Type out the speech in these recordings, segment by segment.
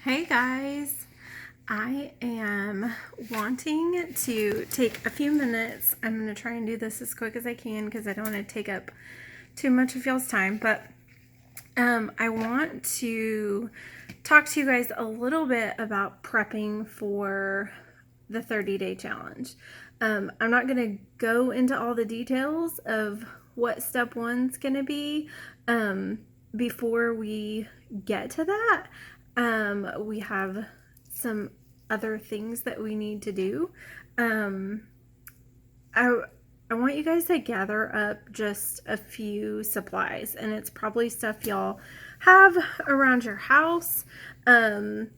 Hey guys, I am wanting to take a few minutes. I'm going to try and do this as quick as I can because I don't want to take up too much of y'all's time, but I want to talk to you guys a little bit about prepping for the 30-day challenge. I'm not going to go into all the details of what step one's going to be before we get to that. We have some other things that we need to do. I want you guys to gather up just a few supplies, and it's probably stuff y'all have around your house, but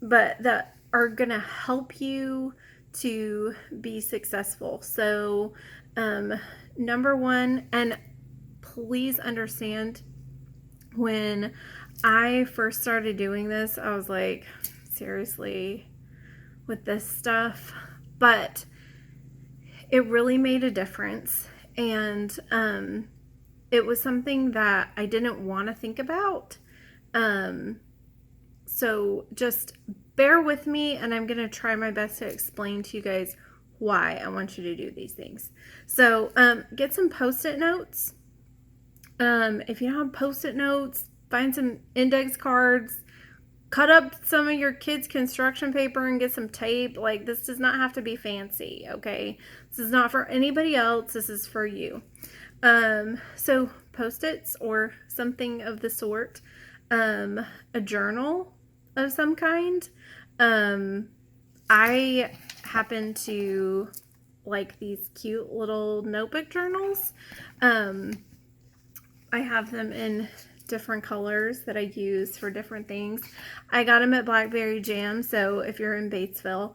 that are gonna help you to be successful. So, number one, and please understand, when I first started doing this, I was like, seriously, with this stuff? But it really made a difference. And it was something that I didn't want to think about. So just bear with me, and I'm going to try my best to explain to you guys why I want you to do these things. So get some Post-it notes. If you don't have Post-it notes, find some index cards, cut up some of your kids' construction paper and get some tape. Like, this does not have to be fancy, okay? This is not for anybody else. This is for you. So Post-its or something of the sort, a journal of some kind. I happen to like these cute little notebook journals. I have them in different colors that I use for different things. I got them at Blackberry Jam, so if you're in Batesville,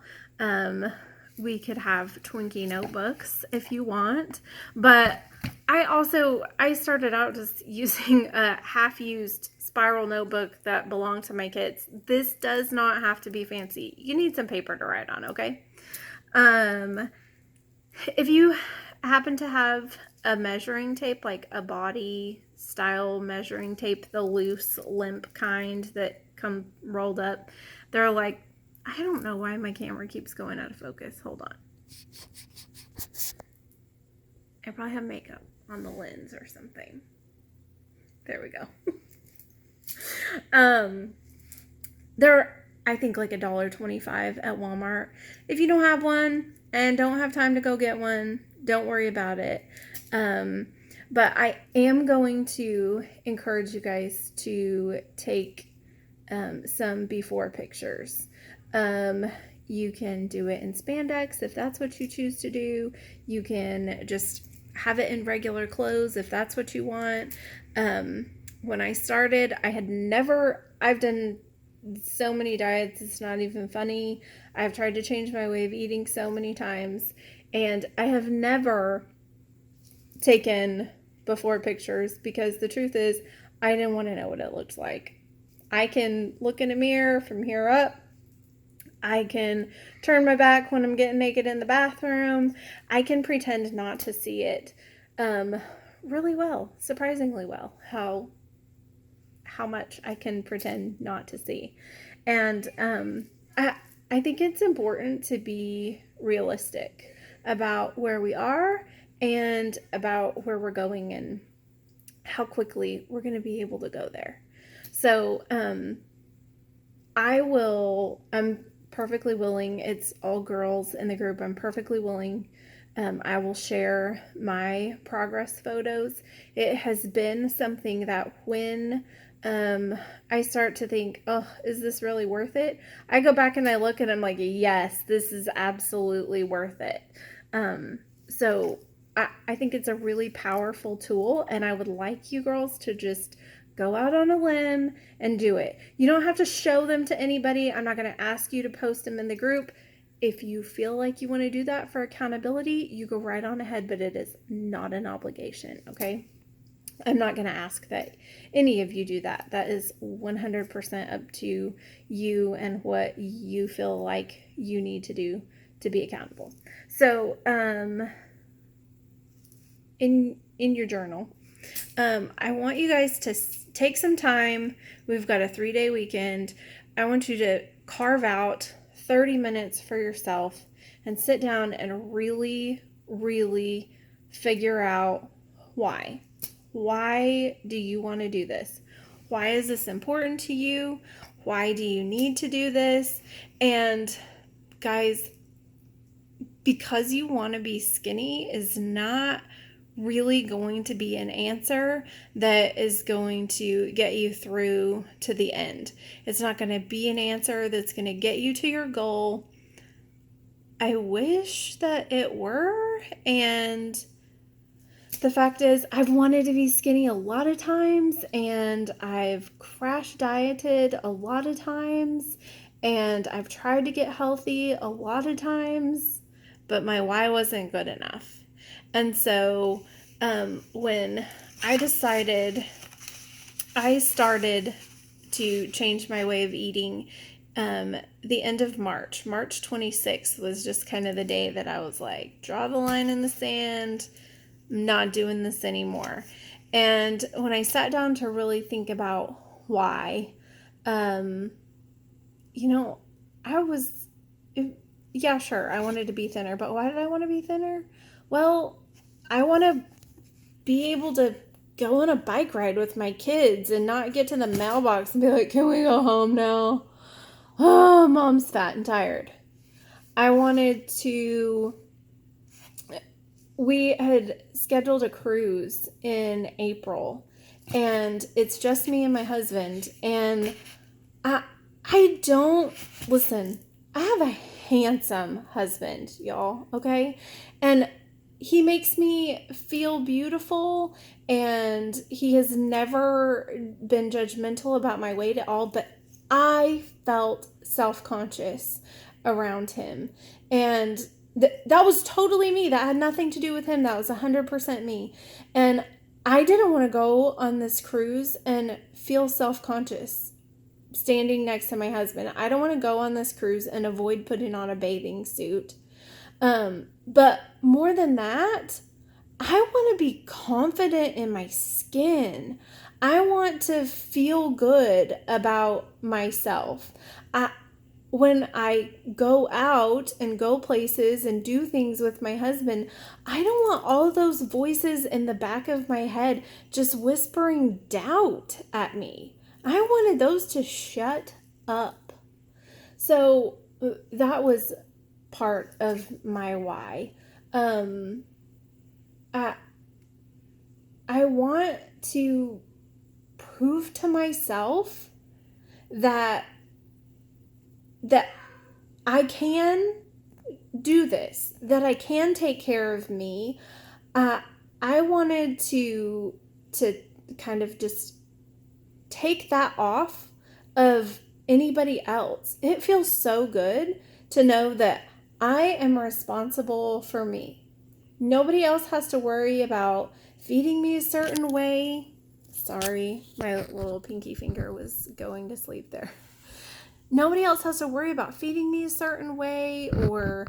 we could have Twinkie notebooks if you want. But I started out just using a half-used spiral notebook that belonged to my kids. This does not have to be fancy. You need some paper to write on, okay? If you happen to have a measuring tape, like a body style measuring tape, the loose, limp kind that come rolled up, they're like, I don't know why my camera keeps going out of focus. Hold on. I probably have makeup on the lens or something. There we go. They're, I think, like $1.25 at Walmart. If you don't have one and don't have time to go get one, don't worry about it. But I am going to encourage you guys to take some before pictures. You can do it in spandex if that's what you choose to do. You can just have it in regular clothes if that's what you want. When I started, I've done so many diets, it's not even funny. I've tried to change my way of eating so many times, and I have never taken before pictures because the truth is I didn't want to know what it looks like. I can look in a mirror from here up. I can turn my back when I'm getting naked in the bathroom. I can pretend not to see it really well, surprisingly well, how much I can pretend not to see. And I think it's important to be realistic about where we are and about where we're going and how quickly we're going to be able to go there. So I'm perfectly willing. It's all girls in the group. I'm perfectly willing. I will share my progress photos. It has been something that when I start to think, oh, is this really worth it? I go back and I look and I'm like, yes, this is absolutely worth it. So I think it's a really powerful tool, and I would like you girls to just go out on a limb and do it. You don't have to show them to anybody. I'm not going to ask you to post them in the group. If you feel like you want to do that for accountability, you go right on ahead, but it is not an obligation, okay? I'm not going to ask that any of you do that. That is 100% up to you and what you feel like you need to do to be accountable. So, in your journal, I want you guys to take some time. We've got a 3-day weekend. I want you to carve out 30 minutes for yourself and sit down and really, really figure out why. Why do you want to do this? Why is this important to you? Why do you need to do this? And guys, because you want to be skinny is not really going to be an answer that is going to get you through to the end. It's not going to be an answer that's going to get you to your goal. I wish that it were, and the fact is, I've wanted to be skinny a lot of times, and I've crash dieted a lot of times, and I've tried to get healthy a lot of times, but my why wasn't good enough. And so when I decided, I started to change my way of eating the end of March 26th was just kind of the day that I was like, draw the line in the sand, I'm not doing this anymore. And when I sat down to really think about why, I was, yeah, sure, I wanted to be thinner, but why did I want to be thinner? Well, I want to be able to go on a bike ride with my kids and not get to the mailbox and be like, can we go home now? Oh, mom's fat and tired. I wanted to, we had scheduled a cruise in April, and it's just me and my husband, and I don't, listen, I have a handsome husband, y'all, okay? And he makes me feel beautiful, and he has never been judgmental about my weight at all, but I felt self-conscious around him. And that was totally me. That had nothing to do with him. That was 100% me. And I didn't want to go on this cruise and feel self-conscious standing next to my husband. I don't want to go on this cruise and avoid putting on a bathing suit. But more than that, I want to be confident in my skin. I want to feel good about myself. When I go out and go places and do things with my husband, I don't want all those voices in the back of my head just whispering doubt at me. I wanted those to shut up. So that was part of my why. I want to prove to myself that I can do this, that I can take care of me. I wanted to kind of just take that off of anybody else. It feels so good to know that I am responsible for me. Nobody else has to worry about feeding me a certain way. Sorry, my little pinky finger was going to sleep there. Nobody else has to worry about feeding me a certain way or,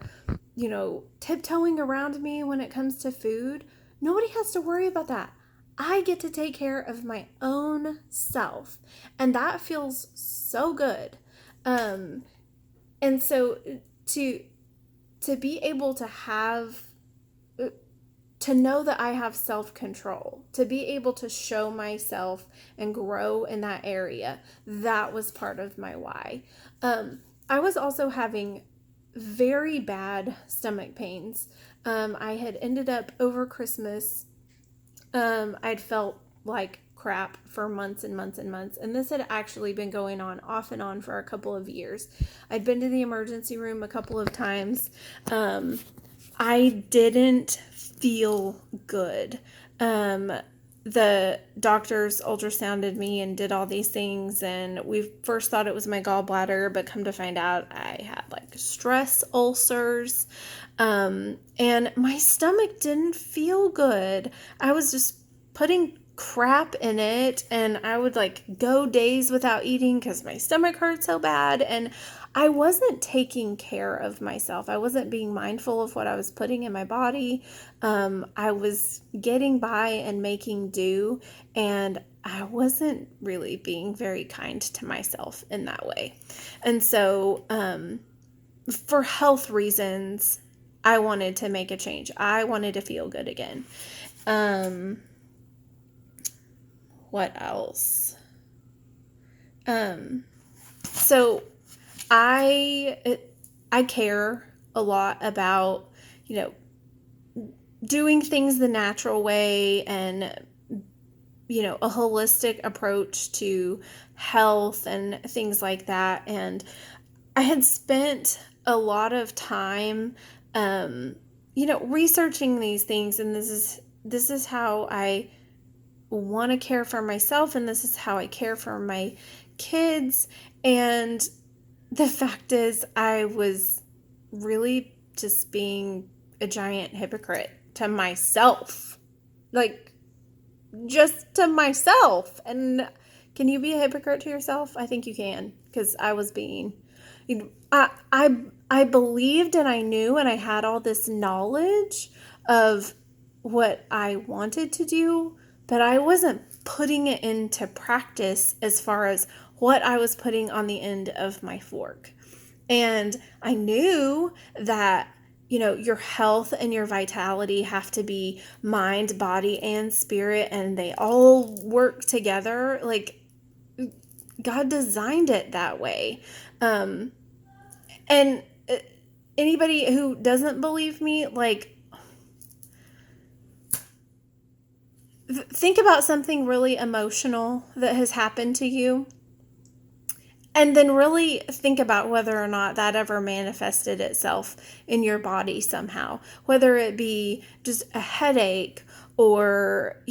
tiptoeing around me when it comes to food. Nobody has to worry about that. I get to take care of my own self. And that feels so good. And so to be able to know that I have self-control, to be able to show myself and grow in that area, that was part of my why. I was also having very bad stomach pains. I had ended up over Christmas, I'd felt like crap for months and months and months, and this had actually been going on off and on for a couple of years. I'd been to the emergency room a couple of times. I didn't feel good. The doctors ultrasounded me and did all these things, and we first thought it was my gallbladder, but come to find out I had like stress ulcers, and my stomach didn't feel good. I was just putting crap in it, and I would like go days without eating because my stomach hurt so bad, and I wasn't taking care of myself. I wasn't being mindful of what I was putting in my body. I was getting by and making do, and I wasn't really being very kind to myself in that way. And so, for health reasons, I wanted to make a change. I wanted to feel good again. What else? So I care a lot about, doing things the natural way and, a holistic approach to health and things like that. And I had spent a lot of time, researching these things, and this is how I want to care for myself, and this is how I care for my kids. And the fact is, I was really just being a giant hypocrite to myself. Like, just to myself. And can you be a hypocrite to yourself? I think you can, because I was being. I believed and I knew and I had all this knowledge of what I wanted to do, but I wasn't putting it into practice as far as what I was putting on the end of my fork. And I knew that, your health and your vitality have to be mind, body, and spirit, and they all work together. Like, God designed it that way. And anybody who doesn't believe me, like, think about something really emotional that has happened to you, and then really think about whether or not that ever manifested itself in your body somehow, whether it be just a headache or,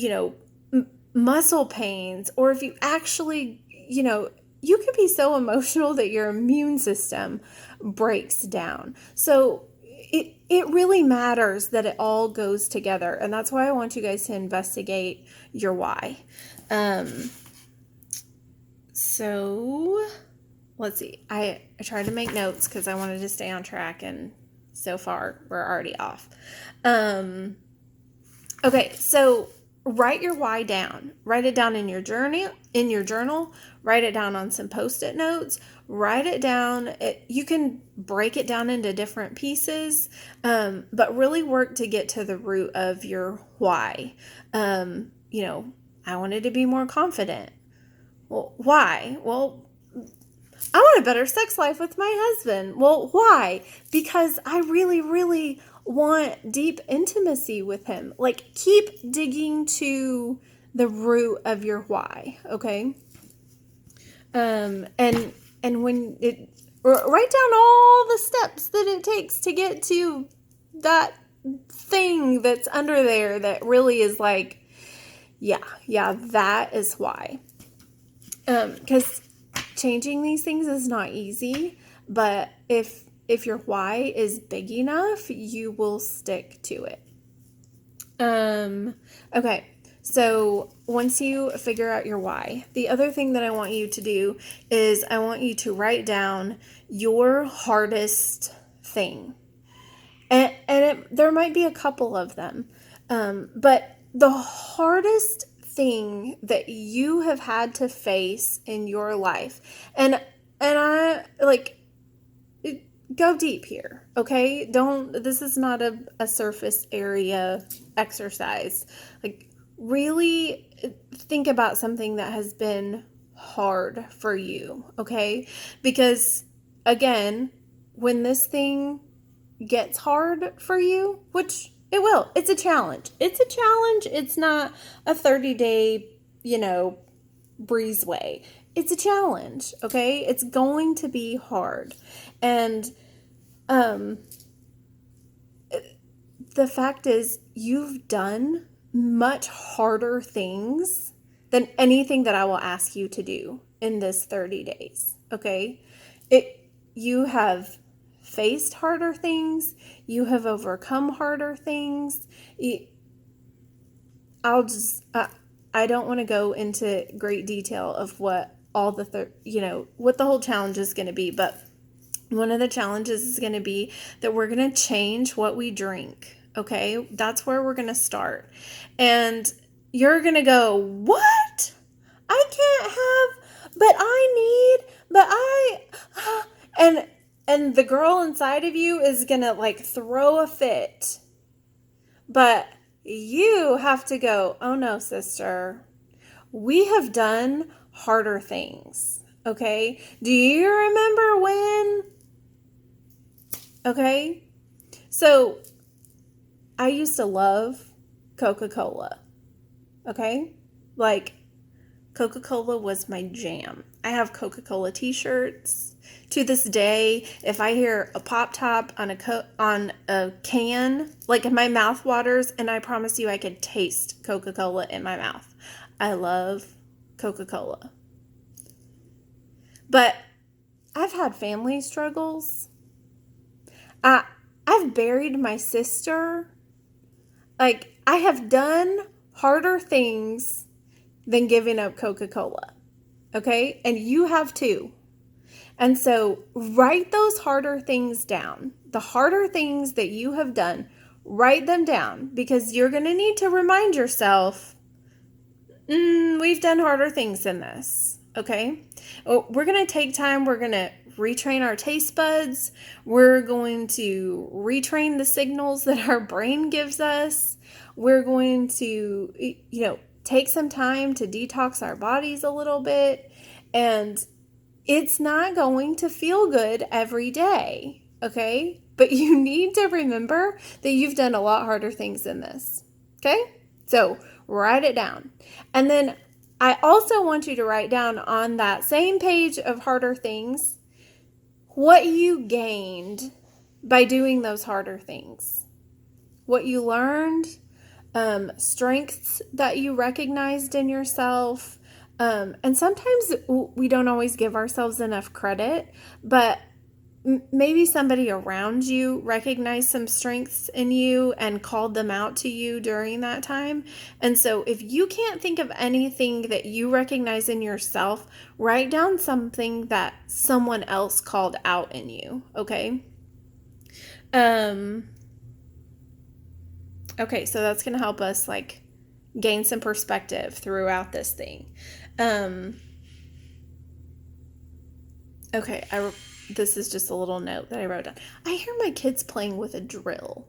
muscle pains, or if you actually, you could be so emotional that your immune system breaks down. So it really matters that it all goes together. And that's why I want you guys to investigate your why. So let's see. I tried to make notes because I wanted to stay on track, and so far we're already off. Okay, so write your why down. Write it down in your journal. Write it down on some Post-it notes. Write it down. You can break it down into different pieces, but really work to get to the root of your why. I wanted to be more confident. Well, why? Well, I want a better sex life with my husband. Well, why? Because I really, really want deep intimacy with him. Like, keep digging to the root of your why, okay? And when write down all the steps that it takes to get to that thing that's under there that really is like, yeah, that is why. Because changing these things is not easy, but if your why is big enough, you will stick to it. Okay, so once you figure out your why, the other thing that I want you to do is I want you to write down your hardest thing. And there might be a couple of them, but the hardest thing that you have had to face in your life, and I like, go deep here, okay? This is not a surface area exercise. Like, really think about something that has been hard for you, okay? Because again, when this thing gets hard for you, which it will, it's a challenge. It's not a 30-day, breezeway. It's a challenge, okay? It's going to be hard. And the fact is, you've done much harder things than anything that I will ask you to do in this 30 days, okay? You have faced harder things. You have overcome harder things. I don't want to go into great detail of what all what the whole challenge is going to be, but one of the challenges is going to be that we're going to change what we drink. Okay, that's where we're going to start. And you're going to go, what? I can't have, but I need, but I, and the girl inside of you is gonna like throw a fit. But you have to go, oh no, sister, we have done harder things. Okay. Do you remember when? Okay. So I used to love Coca-Cola. Okay. Like Coca-Cola was my jam. I have Coca-Cola t-shirts. To this day, if I hear a pop top on a can, like my mouth waters, and I promise you I could taste Coca-Cola in my mouth. I love Coca-Cola. But I've had family struggles. I've buried my sister. Like, I have done harder things than giving up Coca-Cola. Okay? And you have too. And so write those harder things down. The harder things that you have done, write them down, because you're going to need to remind yourself, we've done harder things than this. Okay? We're going to take time. We're going to retrain our taste buds. We're going to retrain the signals that our brain gives us. We're going to, take some time to detox our bodies a little bit. And it's not going to feel good every day, okay? But you need to remember that you've done a lot harder things than this, okay? So write it down. And then I also want you to write down on that same page of harder things what you gained by doing those harder things, what you learned, strengths that you recognized in yourself. And sometimes we don't always give ourselves enough credit, but maybe somebody around you recognized some strengths in you and called them out to you during that time. And so if you can't think of anything that you recognize in yourself, write down something that someone else called out in you, okay? Okay, so that's going to help us like gain some perspective throughout this thing. Okay, this is just a little note that I wrote down. I hear my kids playing with a drill.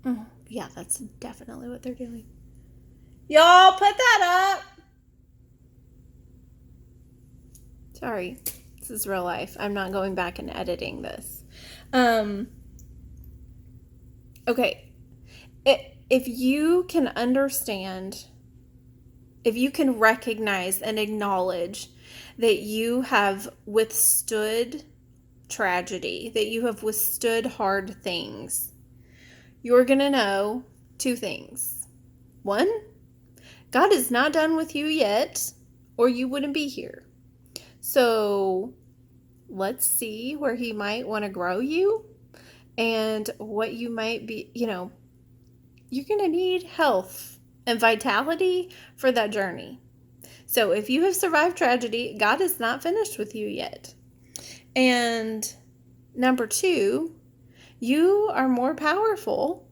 Oh, yeah, that's definitely what they're doing. Y'all, put that up. Sorry, this is real life. I'm not going back and editing this. Okay, if you can understand, if you can recognize and acknowledge that you have withstood tragedy, that you have withstood hard things, you're going to know two things. One, God is not done with you yet, or you wouldn't be here. So let's see where He might want to grow you and what you might be, you're going to need health and vitality for that journey. So if you have survived tragedy, God is not finished with you yet. And number two, you are more powerful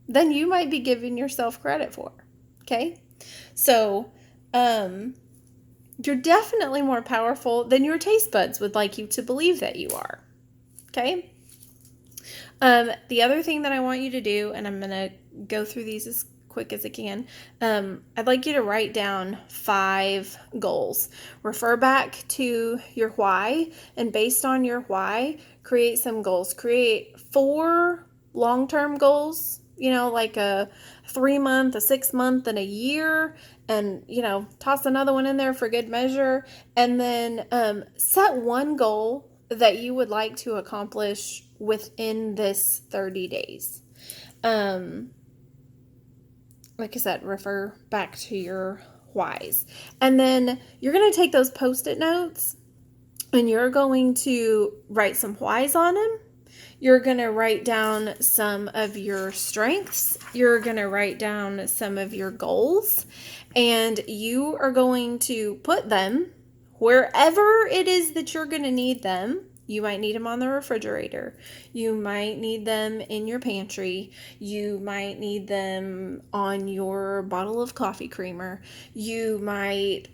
than you might be giving yourself credit for. Okay? So, you're definitely more powerful than your taste buds would like you to believe that you are. Okay? The other thing that I want you to do, and I'm going to go through these as quick as I can, I'd like you to write down 5 goals. Refer back to your why, and based on your why, create some goals. Create 4 long-term goals, like a 3-month, a 6-month, and a year, and, toss another one in there for good measure. And then set one goal that you would like to accomplish within this 30 days. Like I said, refer back to your whys. And then you're going to take those Post-it notes and you're going to write some whys on them. You're going to write down some of your strengths. You're going to write down some of your goals. And you are going to put them wherever it is that you're going to need them You might need them on the refrigerator. You might need them in your pantry. You might need them on your bottle of coffee creamer. You might,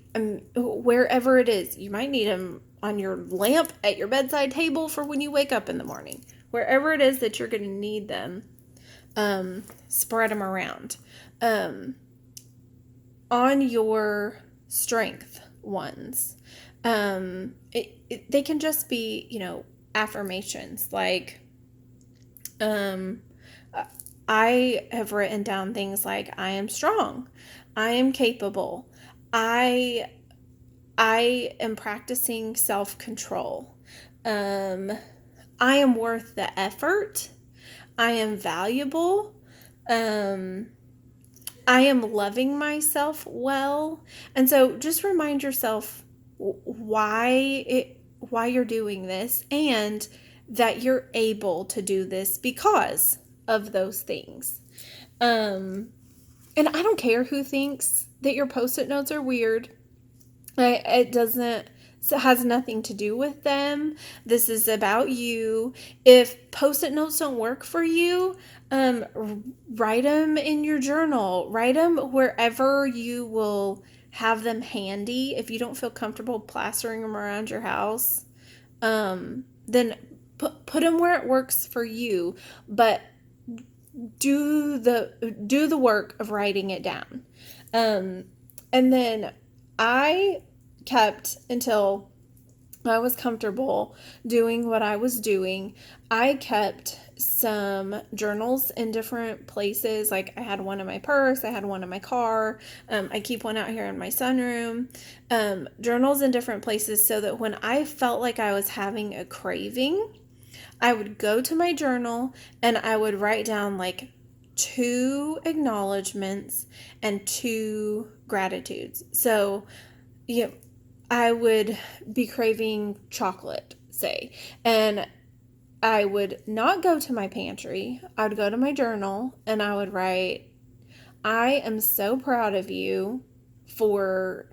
wherever it is, you might need them on your lamp at your bedside table for when you wake up in the morning. Wherever it is that you're going to need them, spread them around. On your strength ones, they can just be, affirmations like, I have written down things like, I am strong, I am capable, I am practicing self-control, I am worth the effort, I am valuable, I am loving myself well. And so just remind yourself why you're doing this, and that you're able to do this because of those things. And I don't care who thinks that your Post-it notes are weird. It has nothing to do with them. This is about you. If Post-it notes don't work for you, write them in your journal. Write them wherever you will have them handy. If you don't feel comfortable plastering them around your house, then put them where it works for you. But do the work of writing it down. And then I kept, until I was comfortable doing what I was doing, I kept some journals in different places. Like I had one in my purse, I had one in my car, I keep one out here in my sunroom. Journals in different places, so that when I felt like I was having a craving, I would go to my journal and I would write down like 2 acknowledgments and 2 gratitudes. So, I would be craving chocolate, say, and I would not go to my pantry. I would go to my journal and I would write, I am so proud of you for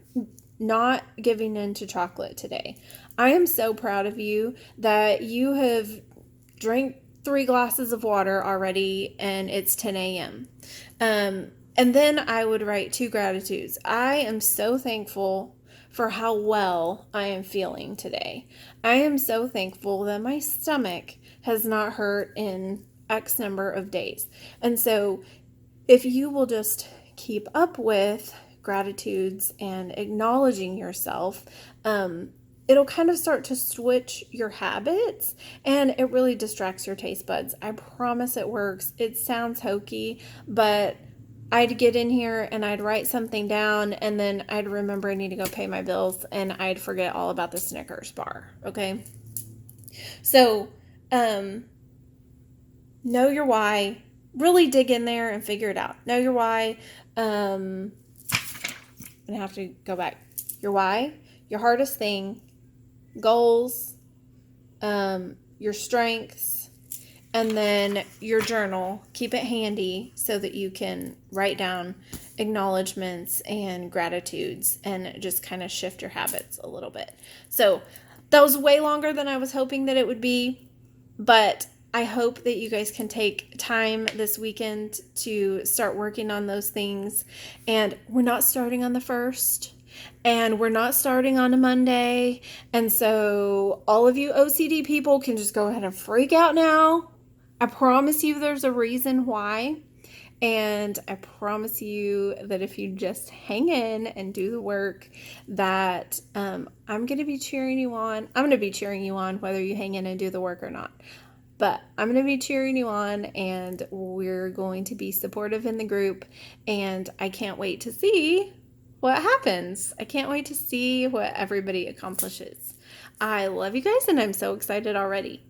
not giving in to chocolate today. I am so proud of you that you have drank 3 glasses of water already and it's 10 a.m. And then I would write 2 gratitudes. I am so thankful for how well I am feeling today. I am so thankful that my stomach has not hurt in X number of days. And so if you will just keep up with gratitudes and acknowledging yourself, it'll kind of start to switch your habits, and it really distracts your taste buds. I promise it works. It sounds hokey, but I'd get in here and I'd write something down, and then I'd remember I need to go pay my bills, and I'd forget all about the Snickers bar. Okay. So, know your why. Really dig in there and figure it out. Know your why. I'm going to have to go back. Your why, your hardest thing, goals, your strengths, and then your journal. Keep it handy so that you can write down acknowledgments and gratitudes and just kind of shift your habits a little bit. So that was way longer than I was hoping that it would be, but I hope that you guys can take time this weekend to start working on those things. And we're not starting on the 1st. And we're not starting on a Monday. And so all of you OCD people can just go ahead and freak out now. I promise you there's a reason why. And I promise you that if you just hang in and do the work, that I'm going to be cheering you on. I'm going to be cheering you on whether you hang in and do the work or not. But I'm going to be cheering you on, and we're going to be supportive in the group. And I can't wait to see what happens. I can't wait to see what everybody accomplishes. I love you guys, and I'm so excited already.